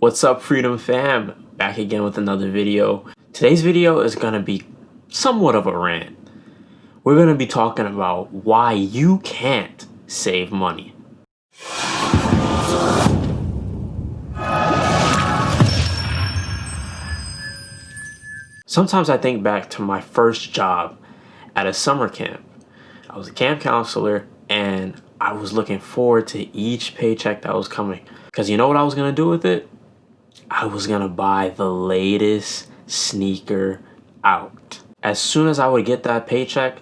What's up, Freedom Fam? Back again with another video. Today's video is going to be somewhat of a rant. We're going to be talking about why you can't save money. Sometimes I think back to my first job at a summer camp. I was a camp counselor and I was looking forward to each paycheck that was coming. Because you know what I was going to do with it? I was gonna buy the latest sneaker out. As soon as I would get that paycheck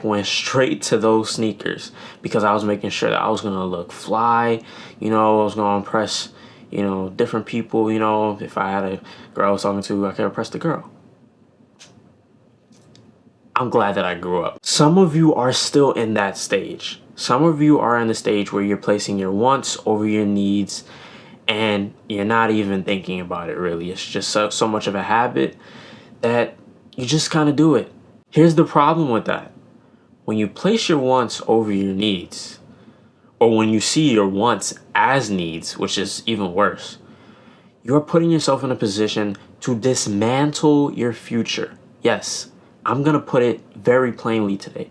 went straight to those sneakers because I was making sure that I was gonna look fly, I was gonna impress, different people, if I had a girl I was talking to, I could impress the girl. I'm glad that I grew up. Some of you are still in that stage. Some of you are in the stage where you're placing your wants over your needs and you're not even thinking about it really. It's just so much of a habit that you just kind of do it. Here's the problem with that. When you place your wants over your needs, or when you see your wants as needs, which is even worse, you're putting yourself in a position to dismantle your future. Yes, I'm gonna put it very plainly today.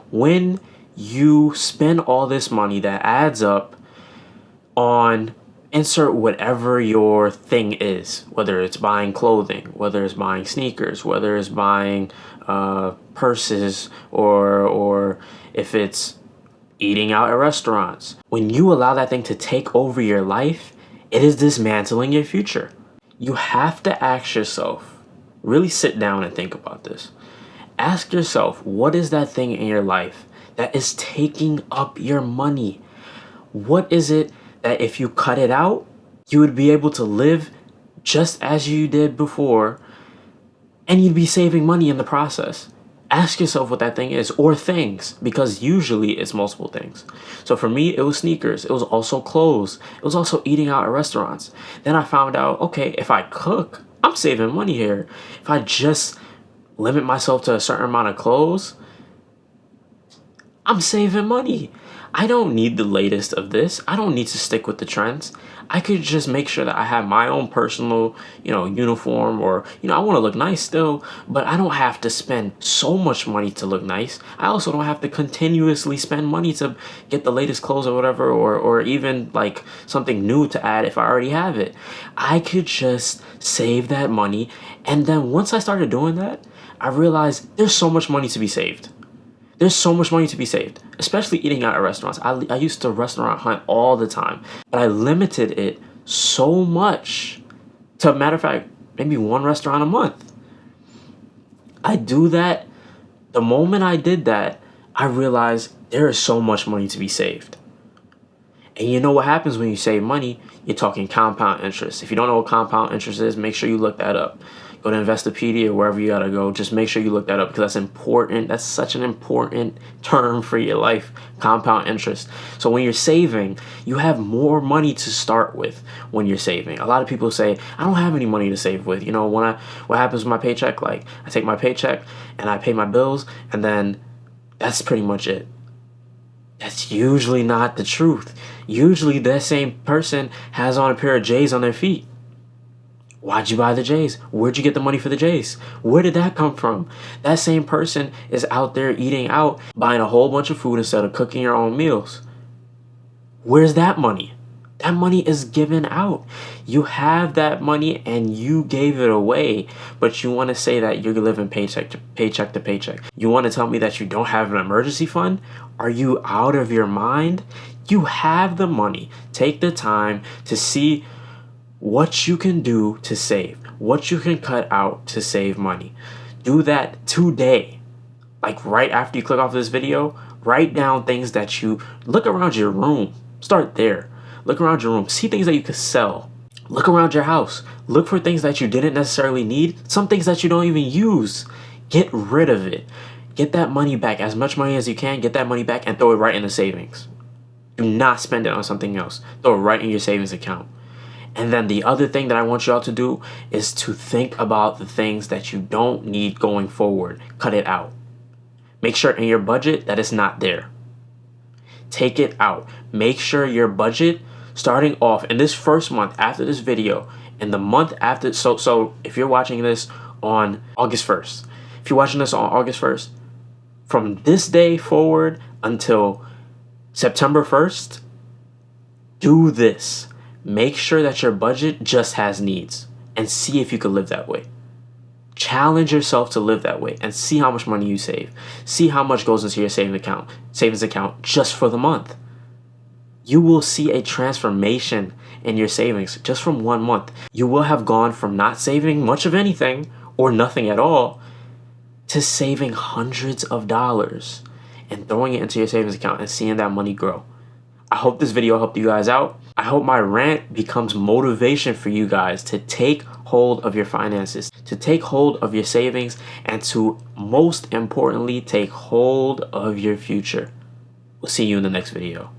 When you spend all this money that adds up on insert whatever your thing is, whether it's buying clothing, whether it's buying sneakers, whether it's buying purses, or if it's eating out at restaurants. When you allow that thing to take over your life, it is dismantling your future. You have to ask yourself, really sit down and think about this. Ask yourself, what is that thing in your life that is taking up your money? What is it that if you cut it out, you would be able to live just as you did before, and you'd be saving money in the process? Ask yourself what that thing is, or things, because usually it's multiple things. So for me, it was sneakers. It was also clothes. It was also eating out at restaurants. Then I found out, okay, if I cook, I'm saving money here. If I just limit myself to a certain amount of clothes, I'm saving money. I don't need the latest of this. I don't need to stick with the trends. I could just make sure that I have my own personal, uniform, or, I want to look nice still, but I don't have to spend so much money to look nice. I also don't have to continuously spend money to get the latest clothes or whatever, or even like something new to add if I already have it. I could just save that money. And then once I started doing that, I realized there's so much money to be saved. There's so much money to be saved, especially eating out at restaurants. I used to restaurant hunt all the time, but I limited it so much to, matter of fact, maybe one restaurant a month. I do that. The moment I did that, I realized there is so much money to be saved. And you know what happens when you save money? You're talking compound interest. If you don't know what compound interest is, make sure you look that up. Go to Investopedia, wherever you gotta go. Just make sure you look that up because that's important. That's such an important term for your life, compound interest. So when you're saving, you have more money to start with when you're saving. A lot of people say, I don't have any money to save with. What happens with my paycheck? Like, I take my paycheck and I pay my bills, and then that's pretty much it. That's usually not the truth. Usually that same person has on a pair of J's on their feet. Why'd you buy the J's? Where'd you get the money for the J's? Where did that come from? That same person is out there eating out, buying a whole bunch of food instead of cooking your own meals. Where's that money? That money is given out. You have that money and you gave it away, but you want to say that you're living paycheck to paycheck. You want to tell me that you don't have an emergency fund? Are you out of your mind? You have the money. Take the time to see what you can do to save, what you can cut out to save money. Do that today. Like right after you click off this video, write down things that you look around your room. Start there. Look around your room. See things that you could sell. Look around your house. Look for things that you didn't necessarily need. Some things that you don't even use. Get rid of it. Get that money back. As much money as you can, get that money back and throw it right in the savings. Do not spend it on something else. Throw it right in your savings account. And then the other thing that I want y'all to do is to think about the things that you don't need going forward. Cut it out. Make sure in your budget that it's not there. Take it out. Make sure your budget starting off in this first month after this video, and the month after, so if you're watching this on August 1st, if you're watching this on August 1st, from this day forward until September 1st, do this. Make sure that your budget just has needs and see if you can live that way. Challenge yourself to live that way and see how much money you save. See how much goes into your savings account just for the month. You will see a transformation in your savings just from 1 month. You will have gone from not saving much of anything or nothing at all to saving hundreds of dollars and throwing it into your savings account and seeing that money grow. I hope this video helped you guys out. I hope my rant becomes motivation for you guys to take hold of your finances, to take hold of your savings, and to, most importantly, take hold of your future. We'll see you in the next video.